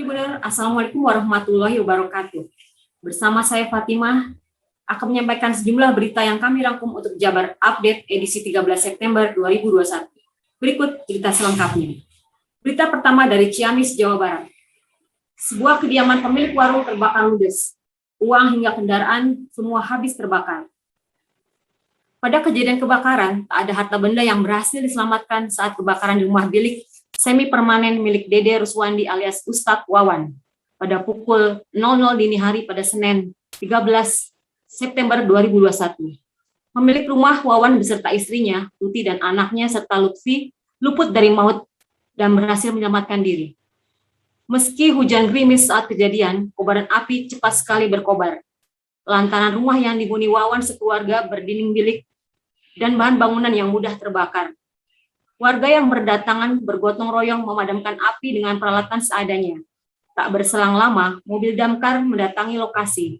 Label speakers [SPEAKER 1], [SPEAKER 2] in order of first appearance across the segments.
[SPEAKER 1] Tribuners, Assalamualaikum warahmatullahi wabarakatuh. Bersama saya Fatimah akan menyampaikan sejumlah berita yang kami rangkum untuk Jabar Update edisi 13 September 2021. Berikut berita selengkapnya. Berita pertama dari Ciamis, Jawa Barat. Sebuah kediaman pemilik warung terbakar ludes. Uang hingga kendaraan semua habis terbakar. Pada kejadian kebakaran, tak ada harta benda yang berhasil diselamatkan saat kebakaran di rumah bilik semi permanen milik Dede Ruswandi alias Ustadz Wawan pada pukul 00 dini hari pada Senin 13 September 2021. Pemilik rumah Wawan beserta istrinya, Tuti dan anaknya serta Lutfi luput dari maut dan berhasil menyelamatkan diri. Meski hujan gerimis saat kejadian, kobaran api cepat sekali berkobar. Lantaran rumah yang dihuni Wawan sekeluarga berdinding bilik dan bahan bangunan yang mudah terbakar. Warga yang berdatangan bergotong royong memadamkan api dengan peralatan seadanya. Tak berselang lama, mobil damkar mendatangi lokasi.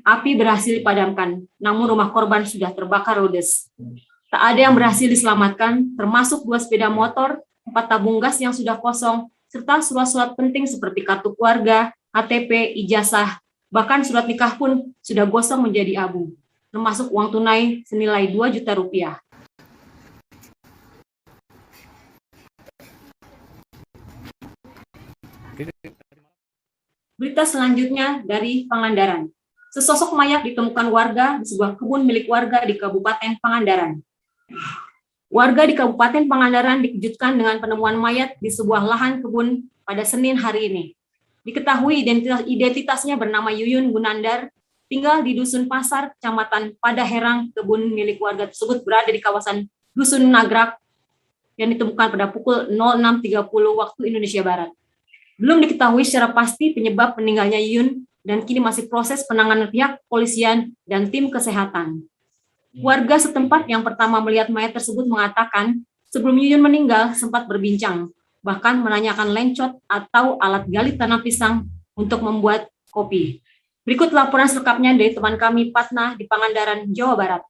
[SPEAKER 1] Api berhasil dipadamkan, namun rumah korban sudah terbakar ludes. Tak ada yang berhasil diselamatkan, termasuk 2 sepeda motor, 4 tabung gas yang sudah kosong, serta surat-surat penting seperti kartu keluarga, KTP, ijazah, bahkan surat nikah pun sudah gosong menjadi abu, termasuk uang tunai senilai 2 juta rupiah. Berita selanjutnya dari Pangandaran. Sesosok mayat ditemukan warga di sebuah kebun milik warga di Kabupaten Pangandaran. Warga di Kabupaten Pangandaran dikejutkan dengan penemuan mayat di sebuah lahan kebun pada Senin hari ini. Diketahui identitasnya bernama Yuyun Gunandar, tinggal di Dusun Pasar, Kecamatan Padaherang. Kebun milik warga tersebut berada di kawasan Dusun Nagrak yang ditemukan pada pukul 06.30 waktu Indonesia Barat. Belum diketahui secara pasti penyebab meninggalnya Yuyun dan kini masih proses penanganan pihak kepolisian dan tim kesehatan. Warga setempat yang pertama melihat mayat tersebut mengatakan sebelum Yuyun meninggal sempat berbincang, bahkan menanyakan lencot atau alat gali tanah pisang untuk membuat kopi. Berikut laporan selengkapnya dari teman kami Patna di Pangandaran, Jawa Barat.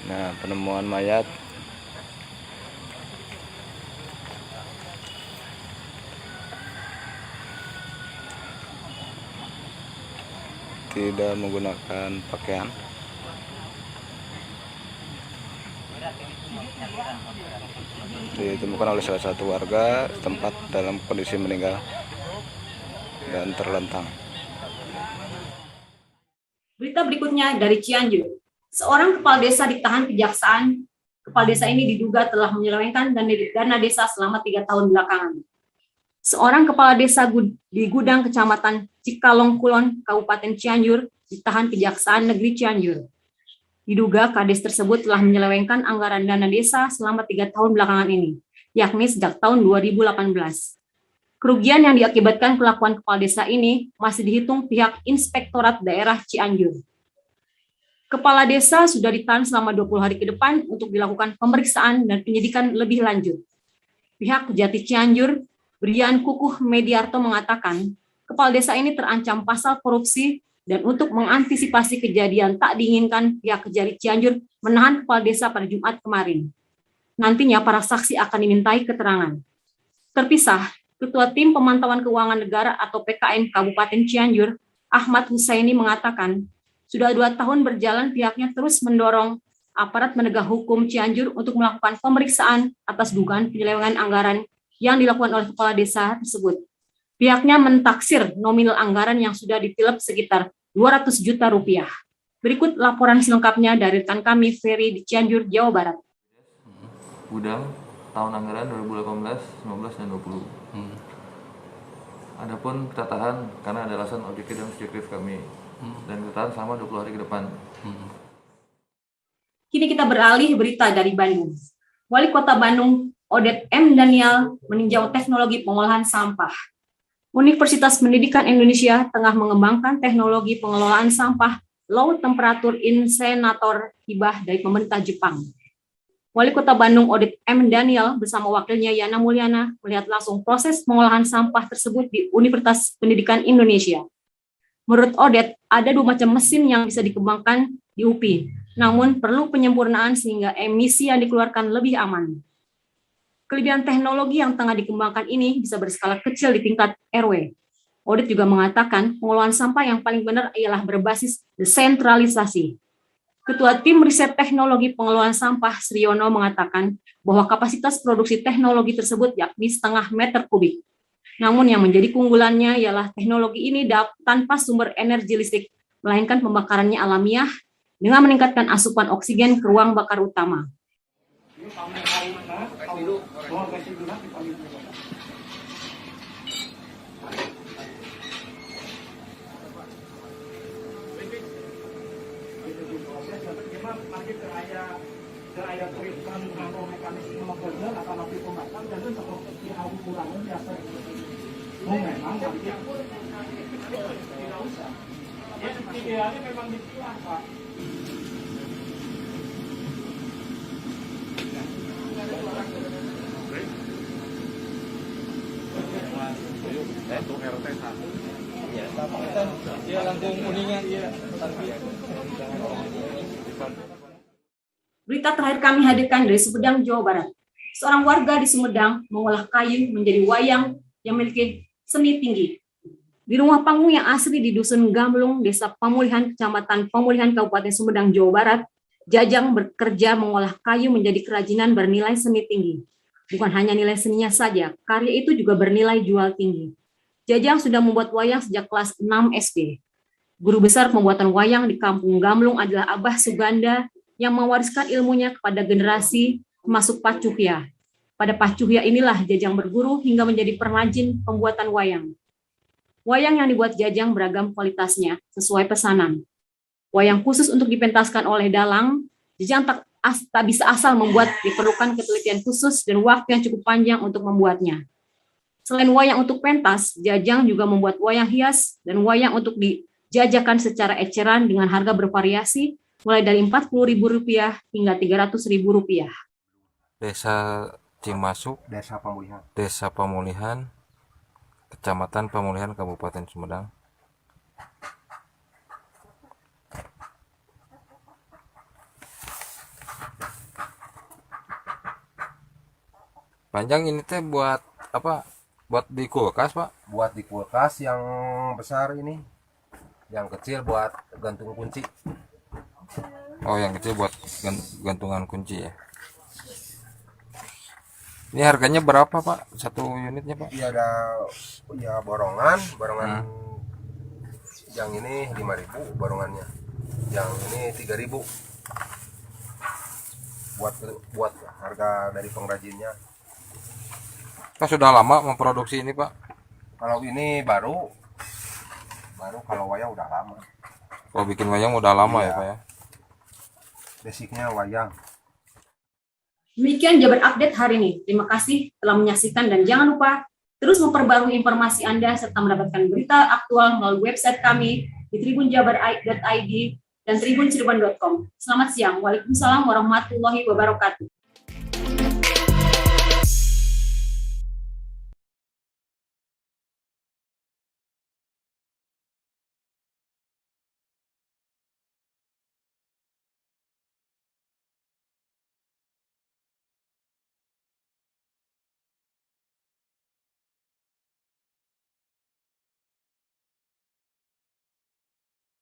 [SPEAKER 2] Nah, penemuan mayat tidak menggunakan pakaian. Ditemukan oleh salah satu warga setempat dalam kondisi meninggal dan terlentang.
[SPEAKER 1] Berita berikutnya dari Cianjur. Seorang kepala desa ditahan kejaksaan. Kepala desa ini diduga telah menyelewengkan dana desa selama 3 tahun belakangan. Seorang kepala desa di Gudang Kecamatan Cikalong Kulon, Kabupaten Cianjur, ditahan Kejaksaan Negeri Cianjur. Diduga kades tersebut telah menyelewengkan anggaran dana desa selama 3 tahun belakangan ini, yakni sejak tahun 2018. Kerugian yang diakibatkan kelakuan kepala desa ini masih dihitung pihak Inspektorat Daerah Cianjur. Kepala desa sudah ditahan selama 20 hari ke depan untuk dilakukan pemeriksaan dan penyidikan lebih lanjut. Pihak Kejati Cianjur, Brian Kukuh Mediarto mengatakan, kepala desa ini terancam pasal korupsi dan untuk mengantisipasi kejadian tak diinginkan, pihak Kejati Cianjur menahan kepala desa pada Jumat kemarin. Nantinya para saksi akan dimintai keterangan. Terpisah, Ketua Tim Pemantauan Keuangan Negara atau PKN Kabupaten Cianjur, Ahmad Husaini mengatakan, sudah 2 tahun berjalan pihaknya terus mendorong aparat penegak hukum Cianjur untuk melakukan pemeriksaan atas dugaan penyelewengan anggaran yang dilakukan oleh kepala desa tersebut. Pihaknya mentaksir nominal anggaran yang sudah ditilep sekitar 200 juta rupiah. Berikut laporan selengkapnya dari rekan kami Ferry di Cianjur, Jawa Barat.
[SPEAKER 3] Gudang tahun anggaran 2018, 19, dan 20. Adapun kita tahan karena ada alasan objektif dan subjektif kami. Dan kita tahan selama 20 hari ke depan.
[SPEAKER 1] Kini kita beralih berita dari Bandung. Wali Kota Bandung Odet M. Daniel meninjau teknologi pengolahan sampah. Universitas Pendidikan Indonesia tengah mengembangkan teknologi pengelolaan sampah low temperature incinerator hibah dari pemerintah Jepang. Wali Kota Bandung Odet M. Daniel bersama wakilnya Yana Mulyana melihat langsung proses pengolahan sampah tersebut di Universitas Pendidikan Indonesia. Menurut Odet, ada 2 macam mesin yang bisa dikembangkan di UPI, namun perlu penyempurnaan sehingga emisi yang dikeluarkan lebih aman. Kelebihan teknologi yang tengah dikembangkan ini bisa berskala kecil di tingkat RW. Audit juga mengatakan pengelolaan sampah yang paling benar ialah berbasis desentralisasi. Ketua Tim Riset Teknologi Pengelolaan Sampah Sriono mengatakan bahwa kapasitas produksi teknologi tersebut yakni 0,5 meter kubik. Namun yang menjadi keunggulannya ialah teknologi ini tanpa sumber energi listrik, melainkan pembakarannya alamiah dengan meningkatkan asupan oksigen ke ruang bakar utama. Berita terakhir kami hadirkan dari Sumedang, Jawa Barat. Seorang warga di Sumedang mengolah kayu menjadi wayang yang memiliki seni tinggi. Di rumah panggung yang asli di Dusun Gamblung, Desa Pamulihan, Kecamatan Pamulihan, Kabupaten Sumedang, Jawa Barat, Jajang bekerja mengolah kayu menjadi kerajinan bernilai seni tinggi. Bukan hanya nilai seninya saja, karya itu juga bernilai jual tinggi. Jajang sudah membuat wayang sejak kelas 6 SD. Guru besar pembuatan wayang di Kampung Gamblung adalah Abah Suganda yang mewariskan ilmunya kepada generasi termasuk Pacuhya. Pada Pacuhya inilah Jajang berguru hingga menjadi perajin pembuatan wayang. Wayang yang dibuat Jajang beragam kualitasnya sesuai pesanan. Wayang khusus untuk dipentaskan oleh dalang, Jajang tak bisa asal membuat, diperlukan ketelitian khusus dan waktu yang cukup panjang untuk membuatnya. Selain wayang untuk pentas, Jajang juga membuat wayang hias dan wayang untuk dijajakan secara eceran dengan harga bervariasi mulai dari Rp40.000 hingga Rp300.000.
[SPEAKER 4] Desa Cimasuk, Desa Pamulihan, Kecamatan Pamulihan, Kabupaten Sumedang. Panjang ini teh buat apa? Buat di kulkas, Pak?
[SPEAKER 5] Buat di kulkas yang besar ini, yang kecil buat gantung kunci.
[SPEAKER 4] Oh, yang kecil buat gantungan kunci ya. Ini harganya berapa, Pak? Satu unitnya, Pak?
[SPEAKER 5] Iya, ada ya borongan yang ini 5.000 borongannya, yang ini 3.000. Buat harga dari pengrajinnya.
[SPEAKER 4] Pak sudah lama memproduksi ini, Pak?
[SPEAKER 5] Kalau ini baru kalau wayang udah lama.
[SPEAKER 4] Kalau bikin wayang udah lama
[SPEAKER 5] Iya.
[SPEAKER 4] ya, Pak ya?
[SPEAKER 5] Basicnya wayang.
[SPEAKER 1] Demikian Jabar Update hari ini. Terima kasih telah menyaksikan dan jangan lupa terus memperbarui informasi Anda serta mendapatkan berita aktual melalui website kami di tribunjabar.id dan tribuncirebon.com. Selamat siang. Waalaikumsalam warahmatullahi wabarakatuh.